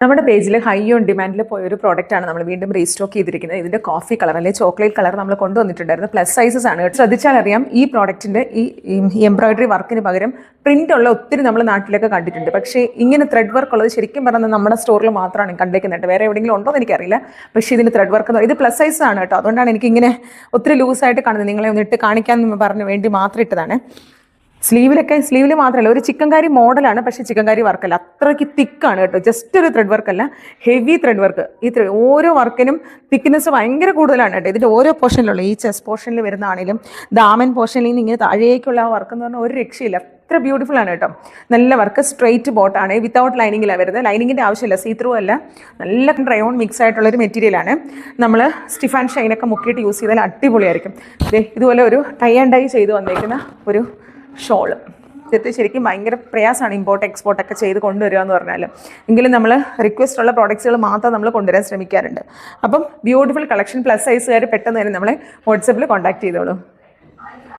നമ്മുടെ പേജിൽ high on ഡിമാൻഡിൽ പോയ ഒരു പ്രോഡക്റ്റാണ് നമ്മൾ വീണ്ടും റീസ്റ്റോക്ക് ചെയ്തിരിക്കുന്നത്. ഇതിന്റെ കോഫി കളർ അല്ലെങ്കിൽ ചോക്ലേറ്റ് കളർ നമ്മൾ കൊണ്ടുവന്നിട്ടുണ്ടായിരുന്നു. പ്ലസ് സൈസസ് ആണ്. ശ്രദ്ധിച്ചാൽ അറിയാം ഈ പ്രോഡക്റ്റിന്റെ ഈ എംബ്രോയിഡറി വർക്കിന് പകരം പ്രിന്റ് ഉള്ള ഒത്തിരി നമ്മൾ നാട്ടിലൊക്കെ കണ്ടിട്ടുണ്ട്. പക്ഷേ ഇങ്ങനെ ത്രെഡ് വർക്ക് ഉള്ളത് ശരിക്കും പറഞ്ഞാൽ നമ്മുടെ സ്റ്റോറിൽ മാത്രമാണ് കണ്ടേക്കുന്നുണ്ട്. വേറെ എവിടെയെങ്കിലും ഉണ്ടോ എന്ന് എനിക്കറിയില്ല. പക്ഷേ ഇതിന് ത്രെഡ് വർക്ക് ഇത് പ്ലസ് സൈസ് ആണ് കേട്ടോ. അതുകൊണ്ടാണ് എനിക്കിങ്ങനെ ഒത്തിരി ലൂസായിട്ട് കാണുന്നത്. നിങ്ങളെ ഒന്ന് ഇട്ട് കാണിക്കാൻ പറഞ്ഞ വേണ്ടി മാത്രം ഇട്ടതാണ്. സ്ലീവിൽ മാത്രമല്ല, ഒരു ചിക്കൻകാരി മോഡലാണ്. പക്ഷേ ചിക്കൻകാരി വർക്കല്ല, അത്രയ്ക്ക് തിക്കാണ് കേട്ടോ. ജസ്റ്റ് ഒരു ത്രെഡ് വർക്കല്ല, ഹെവി ത്രെഡ് വർക്ക്. ഓരോ വർക്കിനും തിക്നെസ് ഭയങ്കര കൂടുതലാണ് കേട്ടോ. ഇതിൻ്റെ ഓരോ പോർഷനിലുള്ള ഈ ചെസ്റ്റ് പോർഷനിൽ വരുന്നതാണെങ്കിലും ദാമൻ പോർഷനിൽ നിന്ന് ഇങ്ങനെ താഴേക്കുള്ള ആ വർക്ക് എന്ന് പറഞ്ഞാൽ ഒരു രക്ഷയില്ല. അത്ര ബ്യൂട്ടിഫുൾ ആണ് കേട്ടോ. നല്ല വർക്ക്. സ്ട്രെയിറ്റ് ബോട്ടാണ്, വിത്തൗട്ട് ലൈനിങ്ങിലാണ് വരുന്നത്. ലൈനിങ്ങിൻ്റെ ആവശ്യമില്ല, സീ ത്രൂ അല്ല, നല്ല ഡ്രൈ ഓൺ മിക്സ് ആയിട്ടുള്ളൊരു മെറ്റീരിയലാണ്. നമ്മൾ സ്റ്റിഫ് ആൻഡ് ഷൈനൊക്കെ മുക്കിയിട്ട് യൂസ് ചെയ്താൽ അടിപൊളിയായിരിക്കും. ഇതുപോലെ ഒരു ടൈ ആൻഡ് ഡൈ ചെയ്ത് വന്നേക്കുന്ന ഒരു ഷോള്. ഇത് ശരിക്കും ഭയങ്കര പ്രയാസമാണ് ഇമ്പോർട്ട് എക്സ്പോർട്ടൊക്കെ ചെയ്ത് കൊണ്ടുവരിക എന്ന് പറഞ്ഞാൽ. എങ്കിലും നമ്മൾ റിക്വസ്റ്റ് ഉള്ള പ്രോഡക്ട്സുകൾ മാത്രം നമ്മൾ കൊണ്ടുവരാൻ ശ്രമിക്കാറുണ്ട്. അപ്പം ബ്യൂട്ടിഫുൾ കളക്ഷൻ. പ്ലസ് സൈസുകാർ പെട്ടെന്ന് തന്നെ നമ്മളെ വാട്സപ്പിൽ കോൺടാക്ട് ചെയ്തോളൂ.